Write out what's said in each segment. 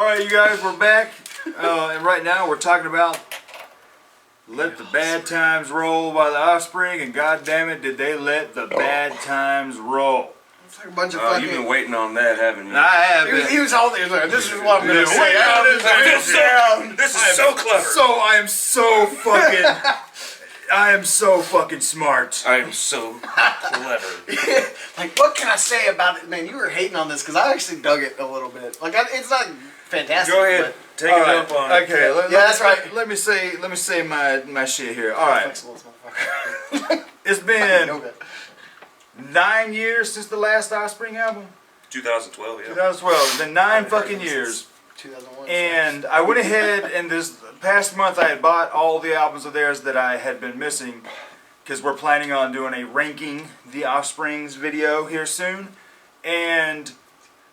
Alright, you guys, we're back. And right now we're talking about Let the Bad Times Roll by the Offspring, and goddammit, did they let the bad times roll. It's like a bunch of fucking... You've been waiting on that, haven't you? I have been. He was all there. This is what I'm going to say. This is so clever. I am so fucking smart. I am so clever. Like, what can I say about it? Man, you were hating on this because I actually dug it a little bit. Like, it's not fantastic. Go ahead. Take it up on it. Okay, that's right. Let me say my shit here. Alright. It's been 9 years since the last Offspring album. 2012, yeah. 2012. It's been 9 fucking years. 2001. And I went ahead and this past month I had bought all the albums of theirs that I had been missing, because we're planning on doing a ranking the Offspring's video here soon. And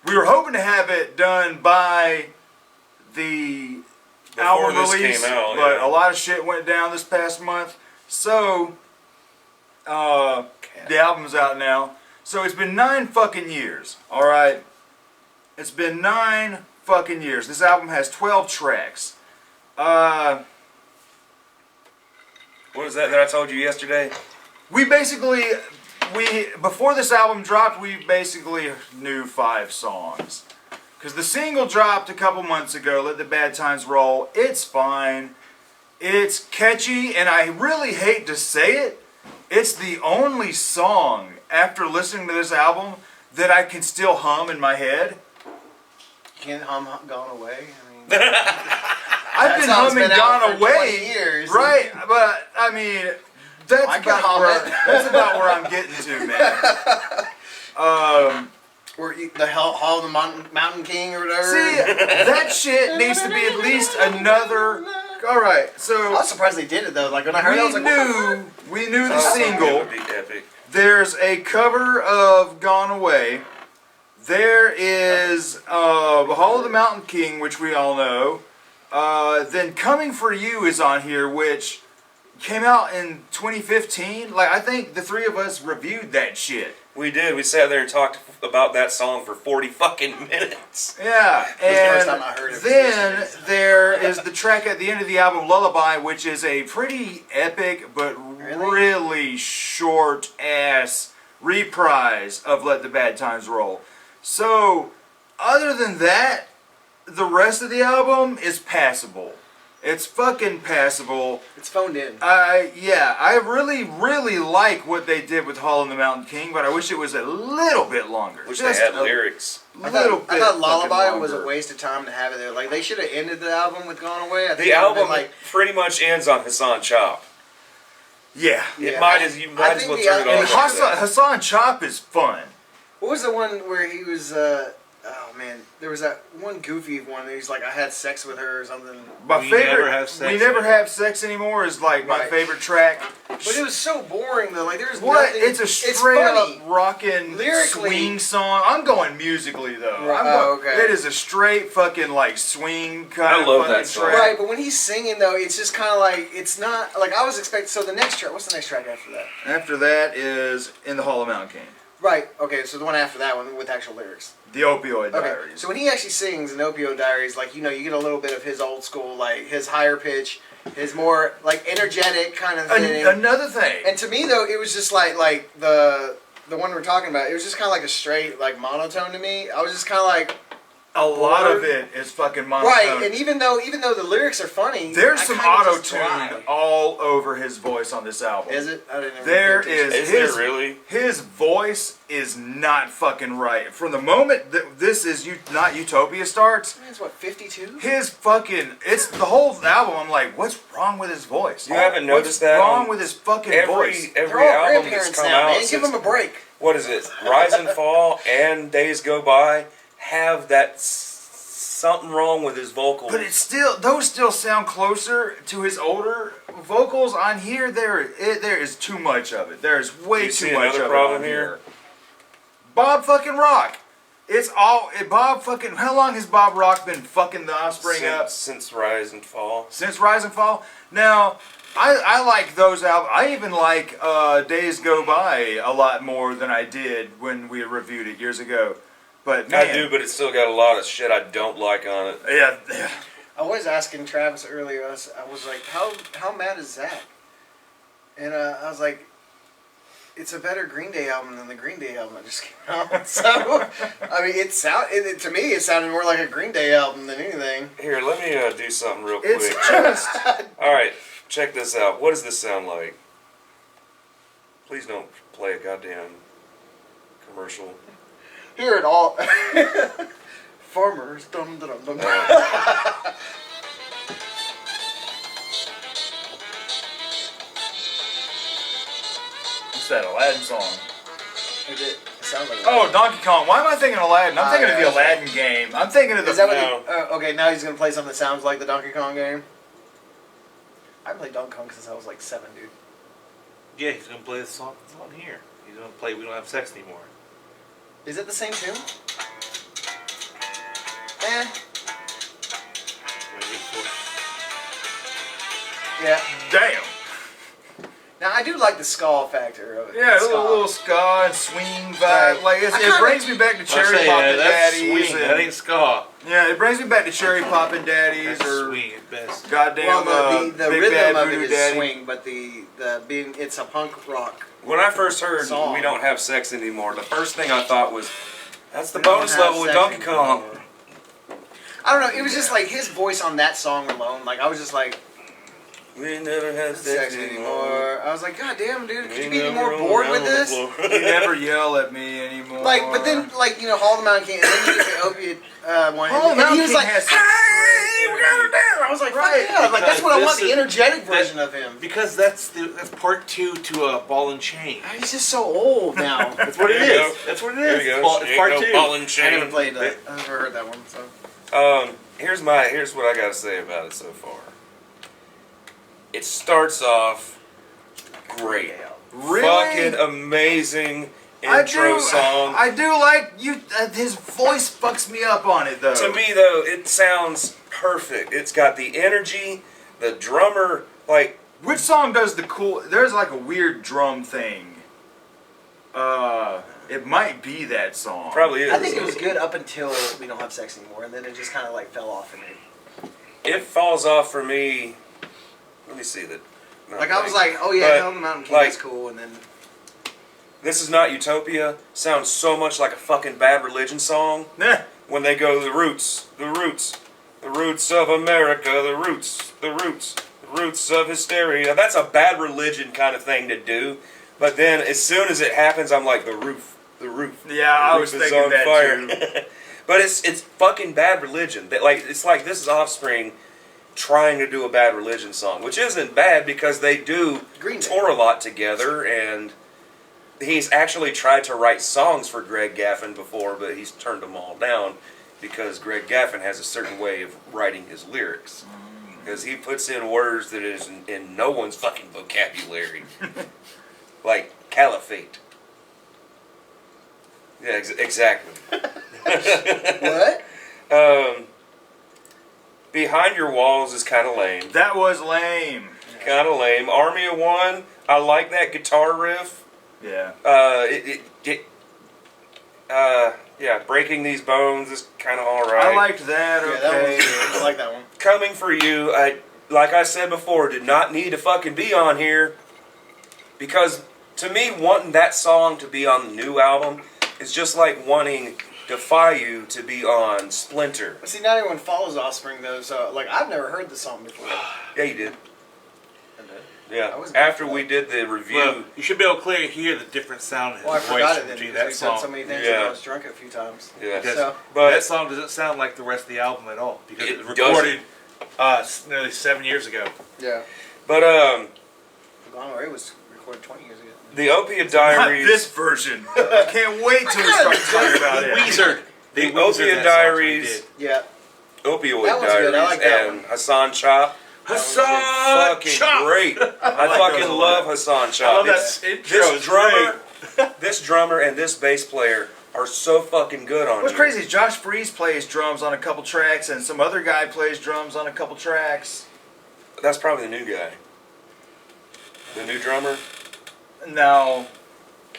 we were hoping to have it done by the album release, came out, but yeah. a lot of shit went down this past month. So the album's out now. So it's been 9 fucking years, alright? It's been 9 fucking years. This album has 12 tracks. What was that I told you yesterday? Before this album dropped, we basically knew 5 songs. Because the single dropped a couple months ago, Let the Bad Times Roll. It's fine. It's catchy, and I really hate to say it, it's the only song after listening to this album that I can still hum in my head. Can't hum Gone Away? I mean, I've been humming Gone Away, 20 years. right? But I mean, that's about where I'm getting to, man. The Hall of the Mountain King or whatever. See, that shit needs to be at least another. All right, so I was surprised they did it though. Like when I heard it, I was like, we knew the single. It would be epic. There's a cover of Gone Away. There is Hall of the Mountain King, which we all know. Then Coming For You is on here, which came out in 2015. Like, I think the 3 of us reviewed that shit. We did. We sat there and talked about that song for 40 fucking minutes. Yeah, the first time I heard it. then there is the track at the end of the album, Lullaby, which is a pretty epic but really short-ass reprise of Let the Bad Times Roll. So, other than that, the rest of the album is passable. It's fucking passable. It's phoned in. Yeah, I really like what they did with Hall of the Mountain King, but I wish it was a little bit longer. Wish they had lyrics. I thought Lullaby was a waste of time to have it there. Like, they should have ended the album with Gone Away. The album pretty much ends on Hassan Chop. Yeah. You might as well turn it off. Hassan Chop is fun. What was the one where he was, oh man, there was that one goofy one that he's like, I had sex with her or something. We never have sex anymore is like my favorite track. But it was so boring though. Like there's what? nothing. It's a straight up rockin' lyrically swing song. I'm going musically though. Okay. It is a straight fucking like swing kind of love that song. track. Right, but when he's singing though, it's just kind of like it's not like I was expecting. So the next track, what's the next track after that? After that is In the Hall of Mountain King. Right. Okay. So the one after that one with actual lyrics. The Opioid Okay. Diaries. So when he actually sings in Opioid Diaries, like you get a little bit of his old school, like his higher pitch, his more like energetic kind of thing. Another thing. And to me though, it was just like the one we're talking about. It was just kind of like a straight like monotone to me. I was just kind of like. A lot of it is fucking monotone. Right, and even though the lyrics are funny, there's some auto-tune all over his voice on this album. Is it? I didn't there is. Is there really? His voice is not fucking right. From the moment that this is not Utopia starts. It's what 52. His fucking it's the whole album. I'm like, what's wrong with his voice? You haven't noticed that? What's wrong with his fucking voice? Every album that's come now, out. Man. Give him a break. What is it? Rise and Fall and Days Go By have that something wrong with his vocals. But those still sound closer to his older vocals. On here, there is too much of it. There's way too much of it problem on here. Bob fucking Rock. It's all Bob fucking. How long has Bob Rock been fucking the Offspring up? Since Rise and Fall. Since Rise and Fall. Now, I like those albums. I even like Days Go By a lot more than I did when we reviewed it years ago. But man, I do, but it's still got a lot of shit I don't like on it. yeah. I was asking Travis earlier. I was like, how mad is Zach? And I was like, it's a better Green Day album than the Green Day album that just came out. So I mean, to me it sounded more like a Green Day album than anything. Here, let me do something real quick. It's just All right, check this out. What does this sound like? Please don't play a goddamn commercial. Hear it all. Farmers, dum dum dum. what's that Aladdin song? It sounds like. Oh, Donkey Kong. Why am I thinking Aladdin? I'm thinking of the yeah, Aladdin game. I'm thinking of the. Is that what No. okay, now he's gonna play something that sounds like the Donkey Kong game. I haven't played Donkey Kong since I was like 7, dude. Yeah, he's gonna play the song that's on here. He's gonna play We Don't Have Sex Anymore. Is it the same tune? Eh. Yeah. Damn. Now I do like the ska factor of it. Yeah, a Ska. little ska and swing vibe. Right. Like I it kinda- brings me back to Cherry Poppin' that's Daddies. swing. and- That ain't ska. yeah, it brings me back to Cherry Poppin' Daddies That's or swing at best. goddamn Well, the Big rhythm Bad of it Voodoo is Daddy. swing, but the being it's a punk rock. When I first heard Song. We Don't Have Sex Anymore, the first thing I thought was, that's the We don't bonus have level with sex Donkey Kong. anymore. I don't know. It was just like his voice on that song alone. Like I was just like, We never have sex sex anymore. anymore. I was like, God damn, dude, could We you be never more roll bored down with on the this? floor. You never yell at me anymore. Like, but then, like, you know, Haul the Mountain King, and then you get the opiate one, Haul the and he Mountain was King like, has some hey, great we got her energy. down. I was like, Right, right, yeah, like that's what I want, because the energetic this- version of him. Because that's part 2 to Ball and Chain. He's just so old now. That's what it There you is. go. That's what it There is. you It's go. It's Ain't part no 2. ball and I chain. never played that. I never heard that one. So Here's what I gotta say about it so far. It starts off great. Really? Fucking amazing intro song. I do like you. His voice fucks me up on it though. To me though, it sounds perfect. It's got the energy, the drummer, like which song does the cool? There's like a weird drum thing. It might be that song. probably is. I think it was good up until We Don't Have Sex Anymore, and then it just kind of like fell off for me. It falls off for me. Let me see that. Like I was like, oh yeah, But, Hail the Mountain King, like- that's cool, and then This Is Not Utopia sounds so much like a fucking Bad Religion song. Nah. When they go, the roots of America, the roots of hysteria. That's a Bad Religion kind of thing to do. But then as soon as it happens, I'm like, the roof. Yeah, I was roof is thinking on that fire. too. But it's fucking Bad Religion. It's like this is Offspring trying to do a Bad Religion song, which isn't bad because they do Green Day. tour a lot together, and he's actually tried to write songs for Greg Gaffin before, but he's turned them all down because Greg Gaffin has a certain way of writing his lyrics. Because he puts in words that is in no one's fucking vocabulary. Like caliphate. Yeah, exactly. what? Behind Your Walls is kind of lame. That was lame. Kind of lame. Army of One, I like that guitar riff. Yeah. Yeah, Breaking These Bones is kind of alright. I liked that. Yeah, Okay. that one was good. I like that one. Coming for You, like I said before, did not need to fucking be on here. Because to me, wanting that song to be on the new album is just like wanting Defy You to be on Splinter. But see, not everyone follows Offspring though, so like I've never heard the song before. Yeah, you did. I Yeah. was- After we did the review, Well, you should be able to clearly hear the different sound in his Well, I voice forgot it then between because that we've done so song. many things Yeah. and I was drunk a few times. yeah. Because So- But that song doesn't sound like the rest of the album at all because It it was recorded nearly 7 years ago. Yeah. but Gone Ray was recorded 20 years ago. the Opiate Not Diaries. this version. I can't wait till we start talking about it. Weezer. The Weezered Opiate that song, Diaries. so Yeah. Opioid That one's good. I Diaries like that and Hassan Chop. Hassan Fucking Chop! great. I like fucking those a love lot. Hassan I Chop. love This, that intro. this It's drummer, this drummer and this bass player are so fucking good on What's here. crazy is Josh Freese plays drums on a couple tracks, and some other guy plays drums on a couple tracks. That's probably the new guy. The new drummer. No,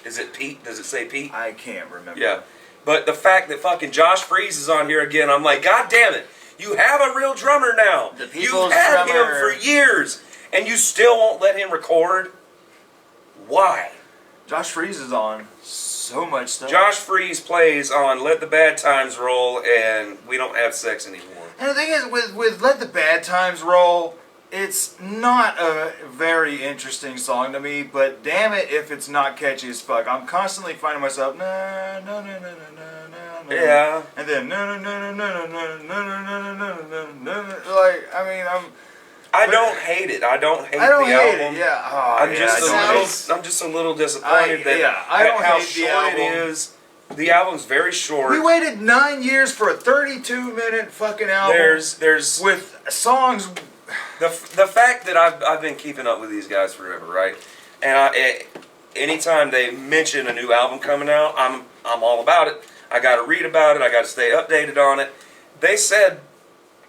Is it Pete? Does it say Pete? I can't remember. Yeah. But the fact that fucking Josh Freese is on here again, I'm like, God damn it! You have a real drummer now. The You've people's had drummer. him for years, and you still won't let him record. Why? Josh Freese is on so much stuff. Josh Freese plays on "Let the Bad Times Roll" and "We Don't Have Sex Anymore." And the thing is, with "Let the Bad Times Roll," it's not a very interesting song to me. But damn it, if it's not catchy as fuck, I'm constantly finding myself no no no no no no no. Yeah. And then no no no no no no no no no. Like I don't hate it. I don't hate I don't the hate album. it. Yeah. Oh, I'm yeah, just I a don't little. hate I'm just a little disappointed I don't how hate the short it album. is. The album's very short. We waited 9 years for a 32-minute fucking album. There's with songs. the fact that I've been keeping up with these guys forever, right? And anytime they mention a new album coming out, I'm all about it. I got to read about it. I got to stay updated on it. They said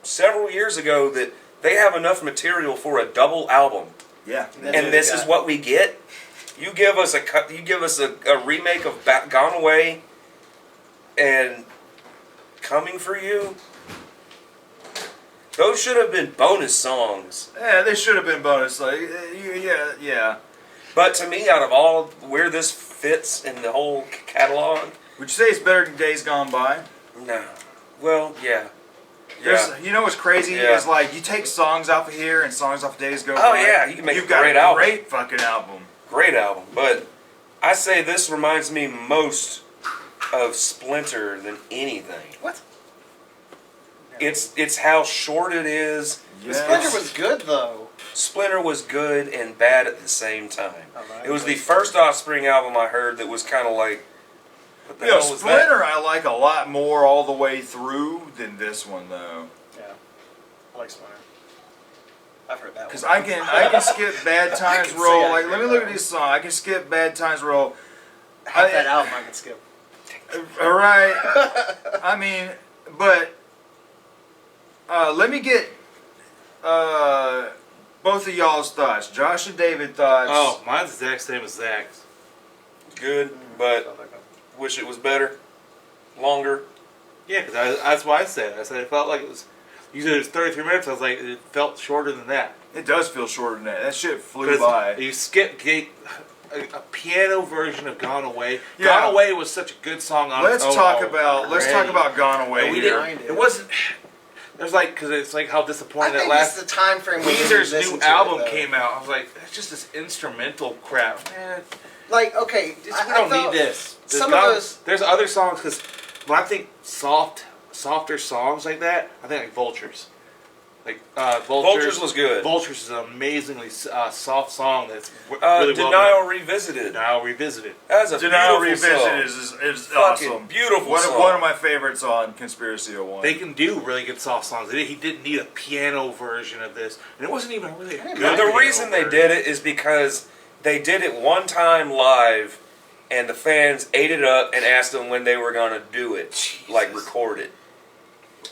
several years ago that they have enough material for a double album, Yeah. and this is what we get. You give us a remake of Gone Away and Coming for You. Those should have been bonus songs. Yeah, they should have been bonus. Like, yeah. But to me, out of all where this fits in the whole catalog, Would you say it's better than Days Gone By? no. Well, yeah. There's, you know what's crazy Yeah. is like you take songs off of here and songs off Days Gone Oh, By. yeah, you can make You've a got great a album. great fucking album. Great album. But I say this reminds me most of Splinter than anything. What? It's how short it is. Yes. Splinter was good though. Splinter was good and bad at the same time. Alright. It was the first Offspring album I heard that was kind of like, what the You know, hell was that? Splinter I like a lot more all the way through than this one though. Yeah. I like Splinter. I've heard that one. Because I can skip Bad Times can Roll. say I Like, heard let me that look at one. these songs. I can skip Bad Times Roll. half that album I can skip. All right. I mean, but let me get both of y'all's thoughts. Josh and David thoughts. Oh, mine's the exact same as Zach's. Good, but wish it was better, longer. Yeah, because that's why I said it. I said it felt like it was. You said it was 33 minutes. I was like, it felt shorter than that. It does feel shorter than that. That shit flew 'Cause by. You skip a piano version of "Gone Away." Yeah. "Gone Away" was such a good song on Let's its own talk about already. Gone Away And we here. didn't. It wasn't. There's like because it's like how I disappointing think that it's last the time frame. when you Weezer's listen new to it, album though. came out. I was like, that's just this instrumental crap. Man, Like, okay, we I don't felt need this. Some of those. There's other songs because when I think softer songs like that, I think like Vultures. Like Vultures was good. Vultures is an amazingly soft song that's really well Denial done. Revisited. Denial Revisited. That's a Denial beautiful Revisited song. is Fucking awesome. beautiful One, song. one of my favorites on Conspiracy 01. They can do really good soft songs. He didn't need a piano version of this, and it wasn't even really a good The piano reason they version. did it is because they did it one time live, and the fans ate it up and asked them when they were gonna do it, like record it.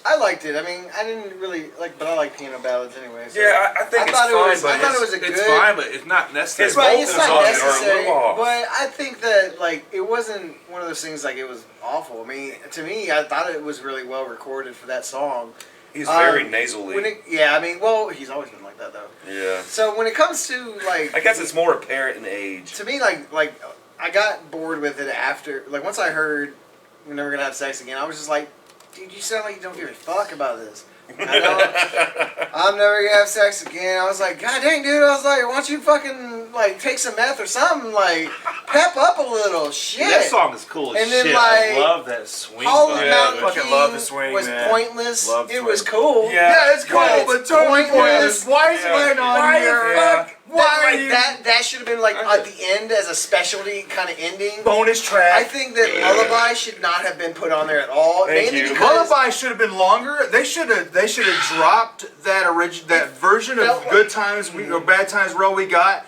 I liked it. I mean, I didn't really like, but I like piano ballads anyway. So Yeah, I think it's thought it fine, was. but I thought it it's- was a good. It's fine, but it's not necessary. His Right, it's vocals not on it are a necessary. little off. But I think that like it wasn't one of those things like it was awful. I mean, to me, I thought it was really well recorded for that song. He's very When nasally. yeah, I mean, well, he's always been like that though. Yeah. So when it comes to like, I guess it's more apparent in age. to me like I got bored with it after like once I heard we're never gonna have sex again. I was just like, dude, you sound like you don't give a fuck about this. I'm never gonna have sex again. I was like, God dang, dude. I was like, why don't you fucking like take some meth or something? Like, pep up a little. Shit. Yeah, that song is cool as And then, shit. like, I love that swing. All vibe. the Yeah, Mountain fucking King love the swing, was man. pointless. Love It swing. was cool. Yeah. Yeah, it's cool, But but it's totally pointless. pointless. Why is Yeah. it on Why here? the fuck? Why are Like, you that should have been like at the end as a specialty kind of ending. bonus track? I think that Lullaby should not have been put on there at all. Thank mainly you. because Lullaby should have been longer. They should have dropped that version of felt Good Times or Bad Times Roll we got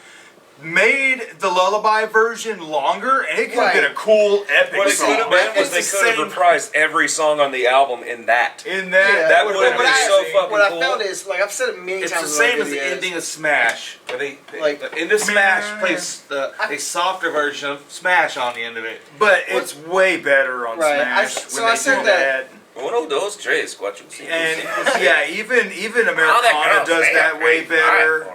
made the Lullaby version longer, and it could have Right. been a cool, epic What it song. could have been was It's they the could have same- reprised every song on the album in that. In that, Yeah. That would have What been I- so fucking What cool. I found is, like I've said it many It's times. the in my same as the videos, ending of Smash. Where Like- the end of Smash plays a softer version of Smash on the end of it. but it's way better on Right. Smash So when I they said do that- Uno, dos, tres, cuatro, cinco, And seis. yeah, even Americana does that way better.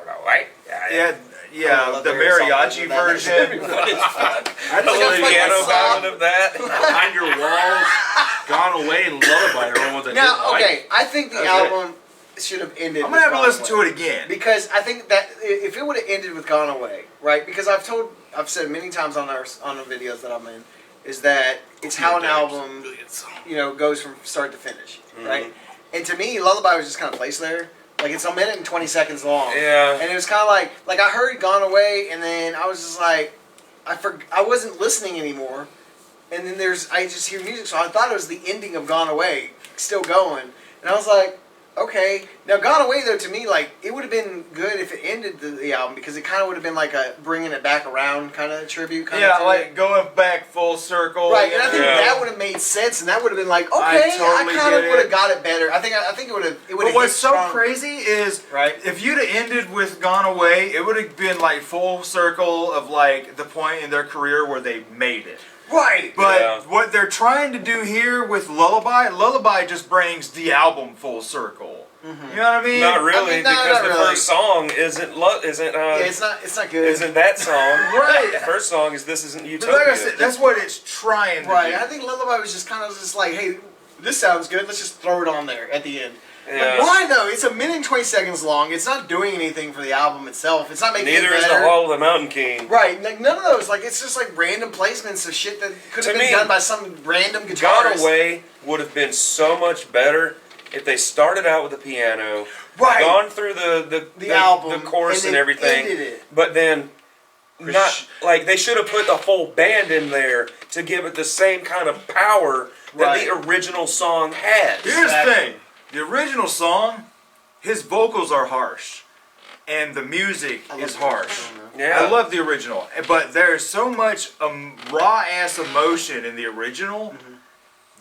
Yeah, Oh, I yeah, love the the song mariachi that- version. What is fuck? That's The what piano song. version of that. Behind Your Walls, Gone Away, and Lullaby are the ones that Now, didn't like. okay, I think the Okay. album should have ended. I'm gonna have to with listen Gone to Away. it again. Because I think that if it would have ended with Gone Away, right? Because I've said many times on the videos that I'm in, is that it's how an album, goes from start to finish, right? And to me, Lullaby was just kind of placed there. Like, it's a minute and 20 seconds long. Yeah. And it was kind of like I heard Gone Away, and then I was just like, I wasn't listening anymore. And then I just hear music, so I thought it was the ending of Gone Away, still going. And I was like, okay. Now, Gone Away, though, to me, like, it would have been good if it ended the album, because it kind of would have been like a bringing it back around kind of tribute. Yeah, to like it. going back full circle. Right, and I think Yeah. that would have made sense, and that would have been like, okay, I I, totally kind of get would it. have got it better. I think it would have. It would But have. what's so crazy is, Right. if you'd have ended with Gone Away, it would have been like full circle of like the point in their career where they made it. Right. But Yeah. what they're trying to do here with Lullaby just brings the album full circle. You know what I mean? Not really, I mean, no, because not the really. first song isn't Yeah, it's not good. isn't that song. Right. The first song is This Isn't But Utopia. like I said, that's what it's trying to Right. do. I think Lullaby was just kind of just like, hey, this sounds good. Let's just throw it on there at the end. Yeah. Like, why though? It's a minute and 20 seconds long. It's not doing anything for the album itself. It's not making Neither it is better. the Hall of the Mountain King. Right. Like none of those. Like it's just like random placements of shit that could have To been me, done by some random guitarist. Gone Away would have been so much better if they started out with the piano, Right. gone through the album, the chorus and then everything, ended it. but then not like they should have put the whole band in there to give it the same kind of power that Right. the original song had. Here's the Exactly. thing. The original song, his vocals are harsh. And the music I love is the harsh. original, Yeah. I love the original. But there's so much raw-ass emotion in the original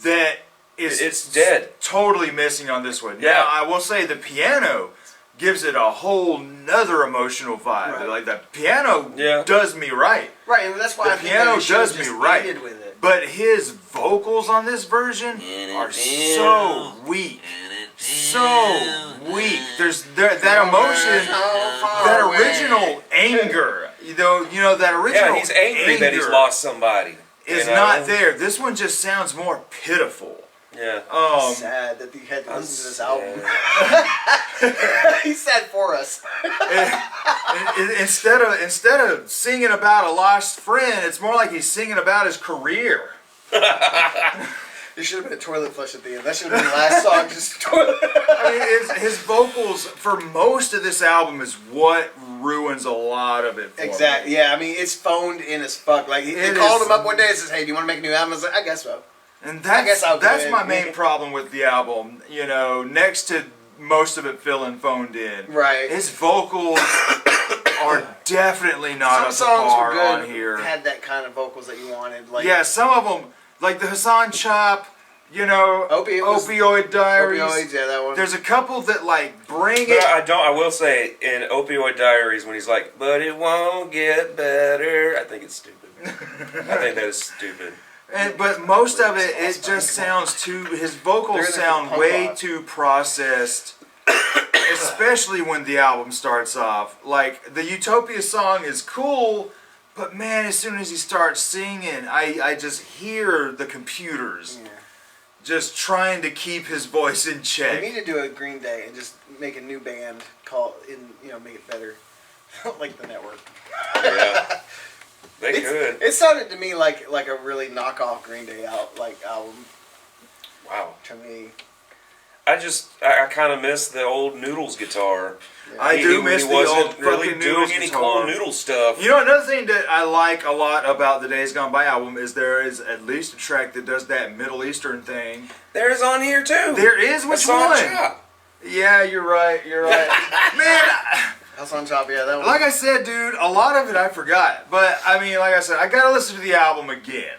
that is It's dead. totally missing on this one. Yeah. Now, I will say the piano gives it a whole nother emotional vibe. Right. Like the piano Yeah. does me right. Right, and that's why The I think piano that it should have does me just right. ended with it. But his vocals on this version are so weak. So weak. There's that emotion, that original anger. You know that original Yeah, he's angry that he's anger lost somebody. is you know? not there. This one just sounds more pitiful. Yeah. Sad that you had to I'm listen to this sad. album. He's sad for us. Instead of singing about a lost friend, it's more like he's singing about his career. There should have been a toilet flush at the end. That should have been the last song. Just toilet. I mean, his vocals for most of this album is what ruins a lot of it. For Exactly. me. Yeah. I mean, it's phoned in as fuck. Like they It called is- him up one day and says, "Hey, do you want to make a new album?" I was like, "I guess so." And I guess I'll do that's it. my main problem with the album. You know, next to most of it feeling phoned in, Right. his vocals are definitely not Some up to songs par were good. on here. Had that kind of vocals that you wanted. Like Yeah, some of them, like the Hassan Chop, you know, Opioid Diaries. Opioids. Yeah, that one. There's a couple that like bring But it. I will say in Opioid Diaries when he's like, but it won't get better. I think it's stupid. I think that is stupid. But most of it, it just sounds too. His vocals They're in the sound punk way rock. too processed, especially when the album starts off. Like the Utopia song is cool, but man, as soon as he starts singing, I just hear the computers Yeah. just trying to keep his voice in They check. need to do a Green Day and just make a new band called make it better, like the Network. Yeah. They could. It sounded to me like a really knockoff Green Day album Wow. to me. I kind of miss the old Noodles guitar. I do miss he the wasn't old really fucking doing Noodles any guitar. cool Noodle stuff. You know, another thing that I like a lot about the Days Gone By album is there is at least a track that does that Middle Eastern thing. There's on here too. There is, which Hassan one? Chop. Yeah, you're right. You're right. Man, House on Top, yeah, that one. Like I said, dude, a lot of it I forgot. But, I mean, like I said, I gotta listen to the album again.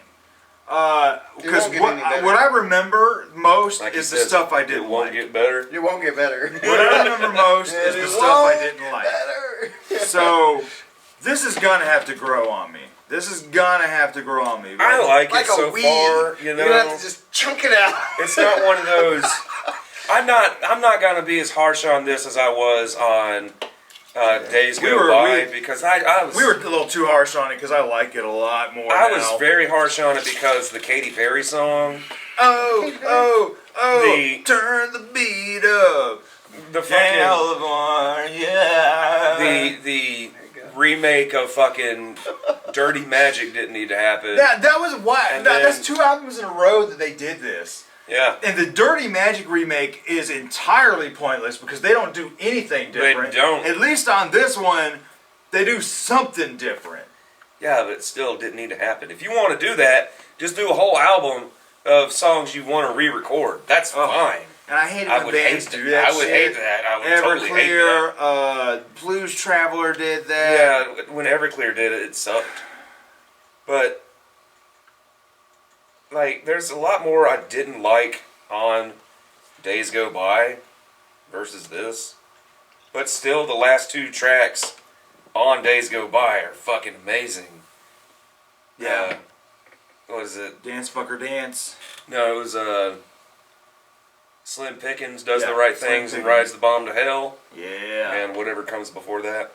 Because It won't get any better. what I remember most Like he is the says, stuff I It didn't won't like. get better. It won't get better. What I remember most is the It stuff I won't didn't like. Better. So, this is gonna have to grow on me. This is gonna have to grow on me. I like Like it a so weed. far. You You're know, gonna have to just chunk it out. it's not one of those. I'm not gonna be as harsh on this as I was on Days Go By because I was We were a little too harsh on it because I like it a lot more I now. was very harsh on it because the Katy Perry song, Oh, turn the beat up. the fucking California. the remake of fucking Dirty Magic didn't need to happen. That was why. And That's then- 2 albums in a row that they did this. Yeah. And the Dirty Magic remake is entirely pointless because they don't do anything different. They don't. At least on this one, they do something different. Yeah, but it still didn't need to happen. If you want to do that, just do a whole album of songs you want to re-record. That's fine. And I hate it I when would bands hate do that. that. I would hate that. I would totally hate that. Everclear, Blues Traveler did that. Yeah, when Everclear did it, it sucked. But like, there's a lot more I didn't like on Days Go By versus this. But still, the last 2 tracks on Days Go By are fucking amazing. Yeah. What is it? Dance Fucker Dance. No, it was Slim Pickens Does Yeah, the Right Slim Things and Pickens. Rides the Bomb to Hell. Yeah. And whatever comes before that.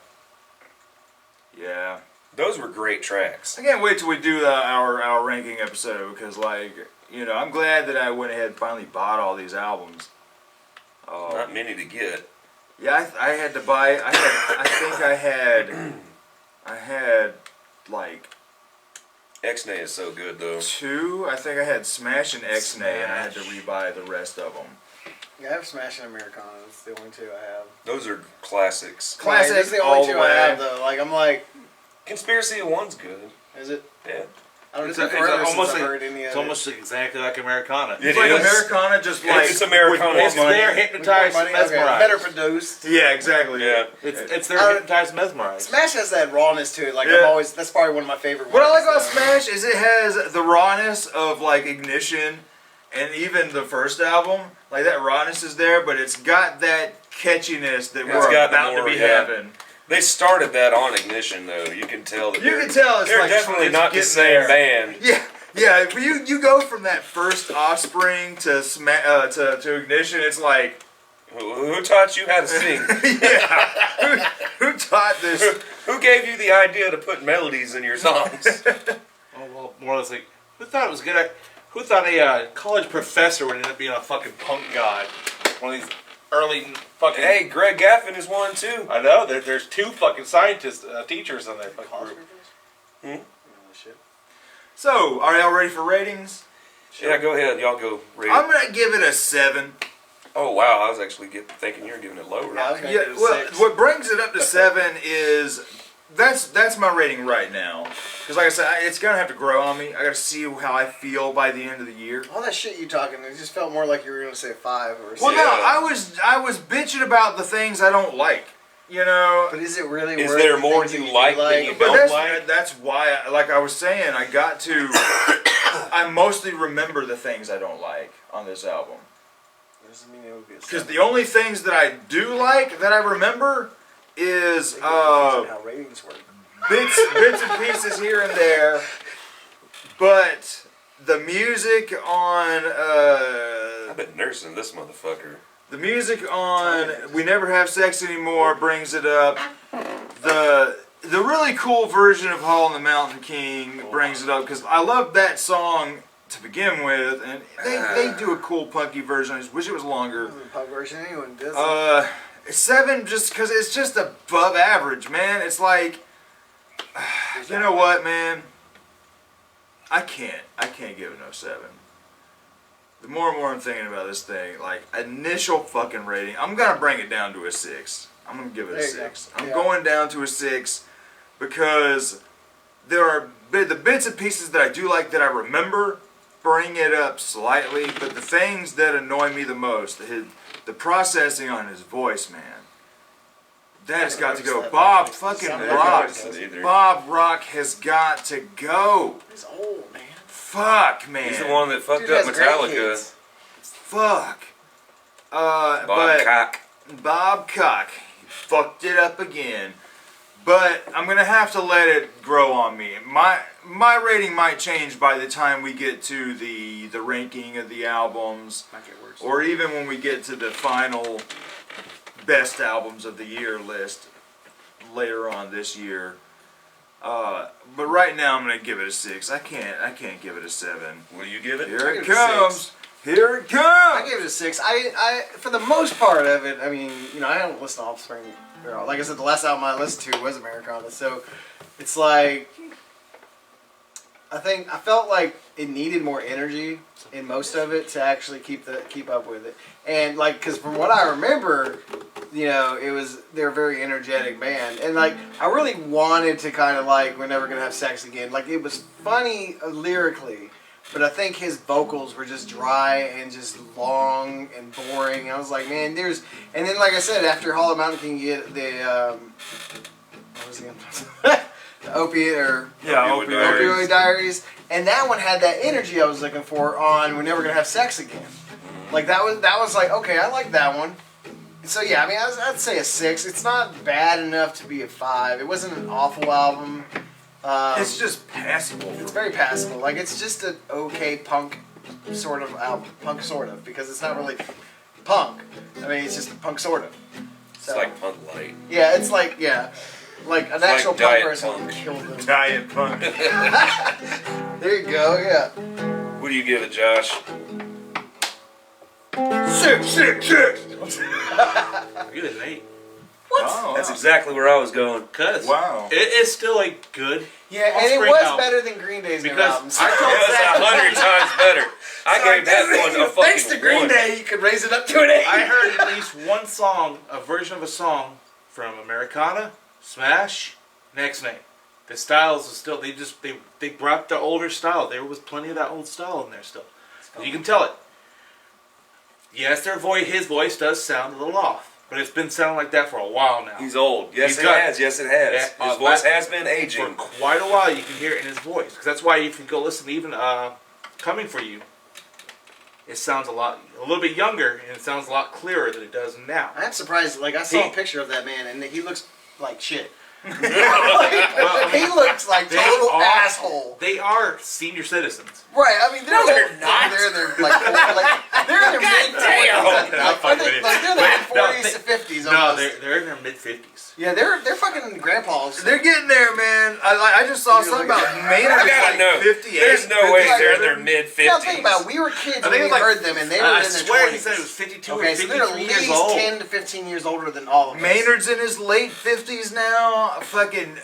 Yeah. Those were great tracks. I can't wait till we do our ranking episode because, like, you know, I'm glad that I went ahead and finally bought all these albums. Not many to get. Yeah, I had to buy. I think I had like X-Nay is so good though. 2. I think I had Smash and X-Nay, and I had to rebuy the rest of them. Yeah, I have Smash and Americana. That's the only 2 I have. Those are classics. Classic That's the all only the 2 I way. have, though. Like, I'm like, Conspiracy of One's good. is it? Yeah. I don't It's, know. it's Forever since almost I've like, heard any it's of almost exactly like Americana. It It's like is. Americana, just like It's Americana. with more It's money. They're it. hypnotized, Money, okay, mesmerized. better produced. Yeah, exactly. Yeah. It's their Uh, hypnotized, mesmerized. Smash has that rawness to it. Like, Yeah. I'm always, that's probably one of my favorite What I like ones, about Smash is it has the rawness of like Ignition, and even the first album. Like that rawness is there, but it's got that catchiness that It's we're got about more, to be yeah. having. They started that on Ignition though. You can tell that You can tell it's they're like definitely it's not the getting same there. band. Yeah, yeah. But you go from that first Offspring to to Ignition. It's like, Who taught you how to sing? yeah, who taught this? Who gave you the idea to put melodies in your songs? Oh, well, more or less like, who thought it was good? Who thought a college professor would end up being a fucking punk god? One of these early fucking... Hey, Greg Gaffin is one too. I know, there's 2 fucking scientists, teachers on that fucking College group. professor? Hmm? Oh, shit. So, are y'all ready for ratings? Yeah, go ahead. Y'all go rate I'm it. gonna give it a 7. Oh wow, I was actually thinking you were giving it lower. Yeah, I was gonna Yeah, give it well, 6. what brings it up to 7 is that's my rating right now. Because like I said, it's gonna have to grow on me. I gotta see how I feel by the end of the year. All that shit you talking, it just felt more like you were gonna say 5 or 6. Well, Yeah. no, I was bitching about the things I don't like. You know, But is it really Is worth there the more things that you do like than you but don't that's why, like I was saying, I got to. I mostly remember the things I don't like on this album. Doesn't mean it would be a Because 7. the only things that I do like that I remember is how ratings work. bits and pieces here and there, but the music on I've been nursing this motherfucker. the music on We Never Have Sex Anymore brings it up. The really cool version of Hall and the Mountain King brings it up because I love that song to begin with, and they do a cool punky version. I just wish it was longer. The pub version, anyone does. 7 just because it's just above average, man. It's like, you know what, man? I can't give it no 7. The more and more I'm thinking about this thing, like initial fucking rating, I'm gonna bring it down to a 6. I'm gonna give it a There you 6. go. I'm Yeah. going down to a 6 because there are the bits and pieces that I do like that I remember bring it up slightly, but the things that annoy me the most, the processing on his voice, man. That has got to go. That Bob makes fucking sense. Rock. Either. Bob Rock has got to go. He's old, man. Fuck, man. He's the one that fucked Dude up has Metallica. grandkids. Fuck. Bob but Cock. Bob Cock fucked it up again. But I'm gonna have to let it grow on me. My rating might change by the time we get to the ranking of the albums, Might get worse. or even when we get to the final best albums of the year list later on this year. But right now I'm gonna give it a 6. I can't give it a 7. Will you give it? Here I it give it a comes. 6. Here it I comes. gave it a 6. I for the most part of it, I mean, you know, I don't listen to Offspring. You know, like I said, the last album I listened to was Americana, so it's like I felt like it needed more energy in most of it to actually keep up with it, and like because from what I remember, you know, they're a very energetic band, and like I really wanted to kind of like We're Never Gonna Have Sex Again. Like it was funny lyrically. But I think his vocals were just dry and just long and boring. I was like, man, and then like I said, after Hollow Mountain King, you get the, what was it again? The Opiate or Opioid Diaries. And that one had that energy I was looking for on We're Never Gonna Have Sex Again. Like that was like, okay, I like that one. So yeah, I mean, I'd say a 6. It's not bad enough to be a 5. It wasn't an awful album. It's just passable. It's very passable. Like it's just an okay punk sort of album. Punk sort of, because it's not really punk. I mean, it's just punk sort of. It's like Punk Light. Yeah, it's like like an actual like punk Diet person Punk. would kill them. Diet Punk. There you go. Yeah. What do you give it, Josh? 6. You're an 8. Wow. That's exactly where I was going. Cause Wow. it is still a good. Yeah, and it Offspring was album. better than Green Day's new Because albums. I told It was 100 times better. I gave that one a fucking Thanks to Green 1. Day, you could raise it up to an 8. I heard at least one song, a version of a song from Americana, Smash, Next Name. The styles are still. They brought the older style. There was plenty of that old style in there still. You can tell it. Yes, his voice does sound a little off. But it's been sounding like that for a while now. He's old. Yes, He's it got- has. Yes, it has. Yeah, His voice that- has been For aging. quite a while, you can hear it in his voice. Because that's why if you go listen to even Coming For You, it sounds a little bit younger, and it sounds a lot clearer than it does now. I'm surprised. Like I saw He- a picture of that man, and he looks like shit. Well, He looks like They total are- asshole. They are senior citizens. Right, I mean, they're not. They're in their they're in their mid damn. 40s. They're in their No, 40s to 50s. No, Almost. they're in their mid-50s. Yeah, they're fucking grandpas. They're getting there, man. I just saw something about Maynard. I gotta know. 58. There's no way 57. they're in their mid Now think about 50s. it. We were kids I when think it we was like- heard them, and they were I in their swear 20s. he said it was 52 Okay, or so 53 they're at years least old. 10 to 15 years older than all of us. Maynard's in his late 50s now. Fucking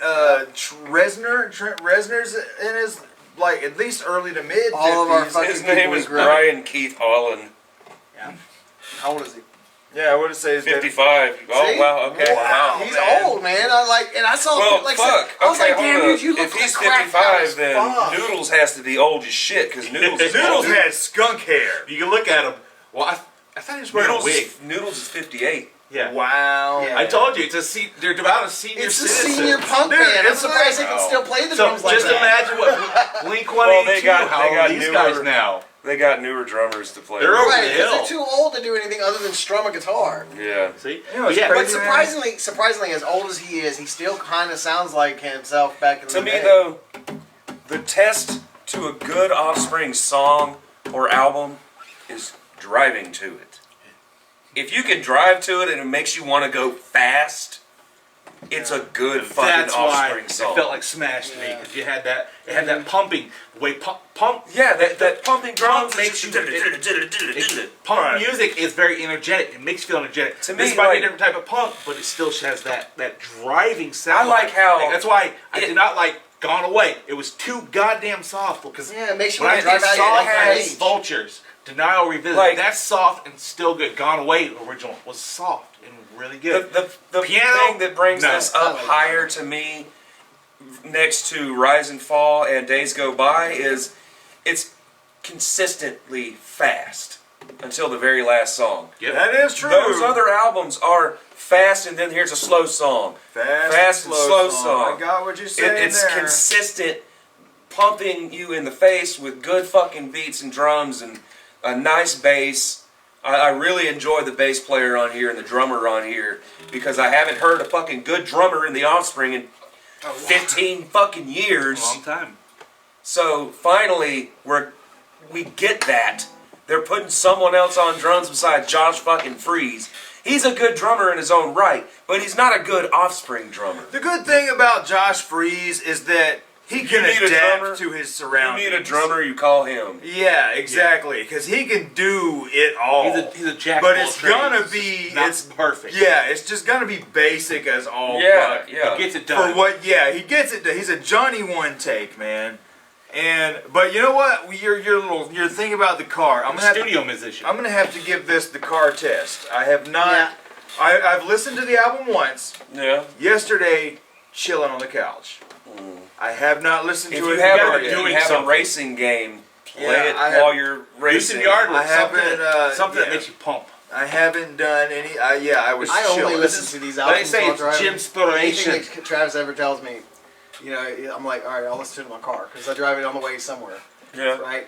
Trent Reznor's in his like at least early to mid 50s. All of our fucking His name people is we grew up- Brian Keith Holland. How old is he? Yeah, I would have said 55. Oh, See? wow. Okay. Wow. He's man. old, man. I saw Well, like fuck. I was Okay, like, damn, hold dude, up. you look If like he's a crack out 55, as then fuck. Noodles has to be old as shit, because Noodles is Noodles old. had skunk hair. You can look at him. Well, I thought he was wearing a wig. Noodles is 58. Yeah. Wow. Yeah. I told you, they're about a senior It's a citizen. senior punk Dude, band. I'm it's surprised they like- can still play the So drums like just that. imagine what Blink Well, 182. they got how old these newer- guys now? They got newer drummers to play. They're with. over Right, the because hill. they're too old to do anything other than strum a guitar. Yeah. See? You know, it's yeah, crazy. But surprisingly, as old as he is, he still kind of sounds like himself back in the To day. me, though, the test to a good Offspring song or album is driving to it. If you can drive to it and it makes you want to go fast, it's a good fucking That's why Offspring it song. felt like Smash to me, Yeah. because you had that pumping, the way pump. Yeah, that pumping drums makes you. Punk Right. music is very energetic. It makes you feel energetic. To This me, might be like- a different type of punk, but it still has that driving sound. I like how Like, that's why I it- did not like Gone Away. It was too goddamn soft because Yeah, it makes you when want I to drive out saw your neck has Vultures, Denial Revisited, Like- that's soft and still good. Gone Away original was soft and really good. the Piano? thing that brings No. this up I like higher to me, next to Rise and Fall and Days Go By, is it's consistently fast. until the very last song. Yep. That is true. Those other albums are fast, and then here's a slow song. Fast and slow song. I got what you're saying It's there. consistent, pumping you in the face with good fucking beats and drums and a nice bass. I really enjoy the bass player on here and the drummer on here because I haven't heard a fucking good drummer in the Offspring in 15 fucking years. A long time. So finally, we get that. They're putting someone else on drums besides Josh fucking Freeze. He's a good drummer in his own right, but he's not a good Offspring drummer. The good thing about Josh Freeze is that he can need a drummer? adapt to his You surroundings. need a drummer, you call him. Yeah, exactly. Because he can do it all. He's a jack. But of all it's trades. gonna be It's perfect. Yeah, it's just gonna be basic as all. Yeah, fuck. yeah. He gets it done. For what? Yeah, he gets it done. He's a Johnny one take, man. But you know what? You're thinking about the car. I'm a studio musician. I'm gonna have to give this the car test. I have not. Yeah. I've listened to the album once. Yeah. Yesterday, chilling on the couch. I have not listened If to you it. have, yet. a, if you doing have a something. racing game, play Yeah, it I have- while you're Do racing. some yard work. I haven't. Something yeah. that makes you pump. I haven't done any. I was I chilling. only listen to these They albums say while it's driving. Jimspiration. Anything that Travis ever tells me, you know, I'm like, all right, I'll listen to it in my car because I drive it on the way somewhere. Yeah. Right?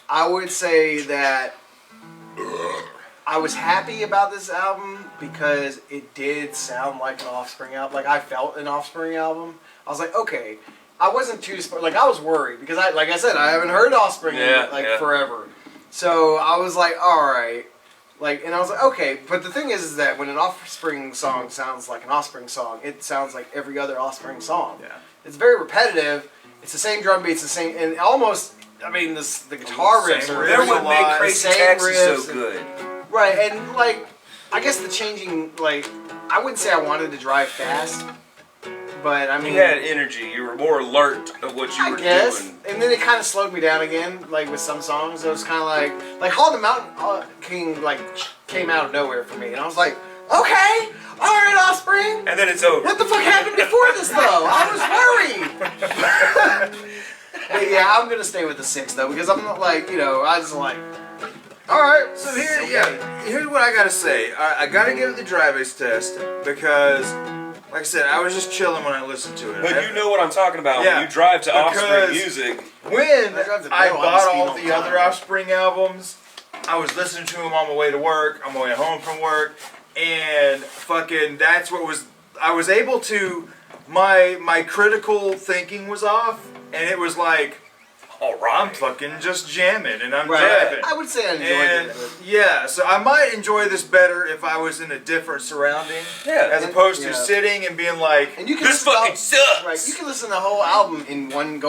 I would say that I was happy about this album because it did sound like an Offspring album. Like I felt an Offspring album. I was like, okay. I wasn't too like I was worried because like I said, I haven't heard Offspring in forever. So I was like, all right. Like, and I was like, okay. But the thing is that when an Offspring song sounds like an Offspring song, it sounds like every other Offspring song. Yeah. It's very repetitive. It's the same drum beats, the same, and almost. I mean, the guitar Same riffs are riffs. They're what a make lot. Crazy Same Taxi so riffs and- good. right. And like, I guess the changing, like, I wouldn't say I wanted to drive fast, but I mean, You had energy. You were more alert of what you I were guess. doing. And then it kind of slowed me down again, like with some songs. It was kind of like Hall the Mountain King, like came out of nowhere for me, and I was like, okay, all right, Offspring. And then it's over. What the fuck happened before this though? I was worried. But yeah, I'm gonna stay with the 6 though because I'm not like I just like. All right, so Okay. here's what I gotta say. I gotta give it the driver's test because, like I said, I was just chilling when I listened to it. But you know what I'm talking about Yeah, when you drive to Offspring because- music. when I drive the I Bell, I'm bought speeding all all the the time. other Offspring albums, I was listening to them on my way to work, on my way home from work, and fucking that's what was. I was able to. My critical thinking was off, and it was like, All I'm right. fucking just jamming and I'm Right. driving. I would say I enjoyed And it. But yeah, so I might enjoy this better if I was in a different surrounding, Yeah. as opposed to Yeah. sitting and being like, And you can This listen to fucking sucks. Right, you can listen to the whole album in one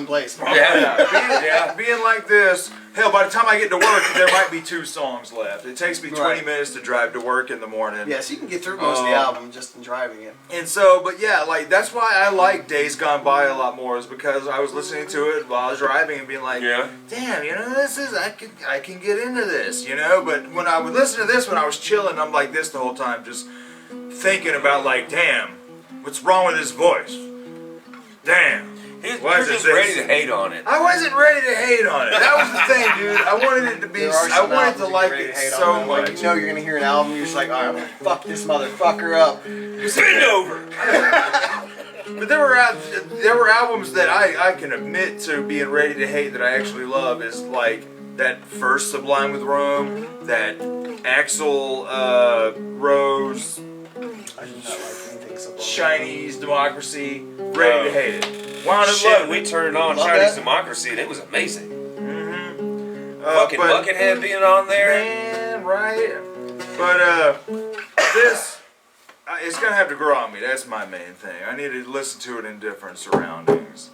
place. Yeah. being like this. Hell, by the time I get to work, there might be 2 songs left. It takes me 20 Right. minutes to drive to work in the morning. Yes, you can get through most of the album just in driving it. And so, but yeah, like that's why I like Days Gone By a lot more, is because I was listening to it while I was driving and being like, Yeah. damn, this is I can get into this, But when I would listen to this when I was chilling, I'm like this the whole time, just thinking about like, damn, what's wrong with his voice? Damn. You're Why is it just this? ready to hate on it. I wasn't ready to hate on it. That was the thing, dude. I wanted it to be. There are I some wanted albums to you like ready it to hate so on, like, much. you're gonna hear an album, you're just like, all right, I'm gonna fuck this motherfucker up. Bend over. But there were albums that I can admit to being ready to hate that I actually love, is like that first Sublime with Rome, that Axl Rose, I do not like anything so Chinese Democracy. Ready to hate it. Wound up Shit, loving we it. turned on Love Chinese that. Democracy and it was amazing. But- Fucking Buckethead being on there. Man, right? But this, it's gonna have to grow on me. That's my main thing. I need to listen to it in different surroundings.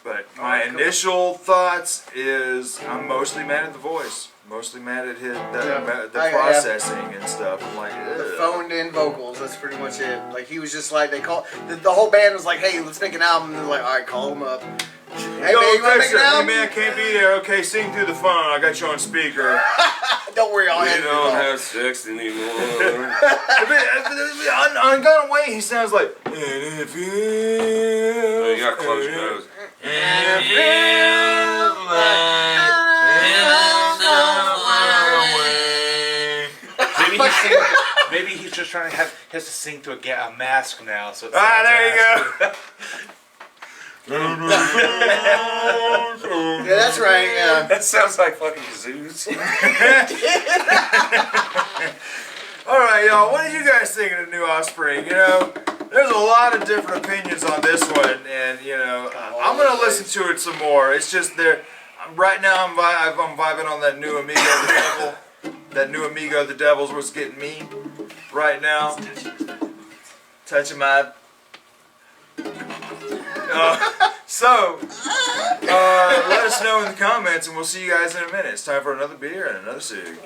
But my initial thoughts is I'm mostly mad at the voice. Mostly mad at the Yeah, processing and stuff. I'm like, The ugh. phoned in vocals, that's pretty much it. Like he was just like, the whole band was like, hey, let's make an album. And they're like, all right, call him up. Hey Yo, man, you wanna make Dexter, an hey album? man, can't be there. Okay, sing through the phone. I got you on speaker. Don't worry, I'll We handle don't it. have sex anymore. on Gone Away, he sounds like. And if Oh, you you got close your nose. just trying to have. He has to sing to a mask now, so. It There you sounds go. Yeah, that's right. Yeah. That sounds like fucking Zeus. All right, y'all. What did you guys think of the new Offspring? You know, there's a lot of different opinions on this one, and you know, I'm gonna listen to it some more. It's just there. Right now, I'm vibing on that new Amigo the Devil. That new Amigo the Devil's what's getting me right now. Touching my. Let us know in the comments, and we'll see you guys in a minute. It's time for another beer and another cig.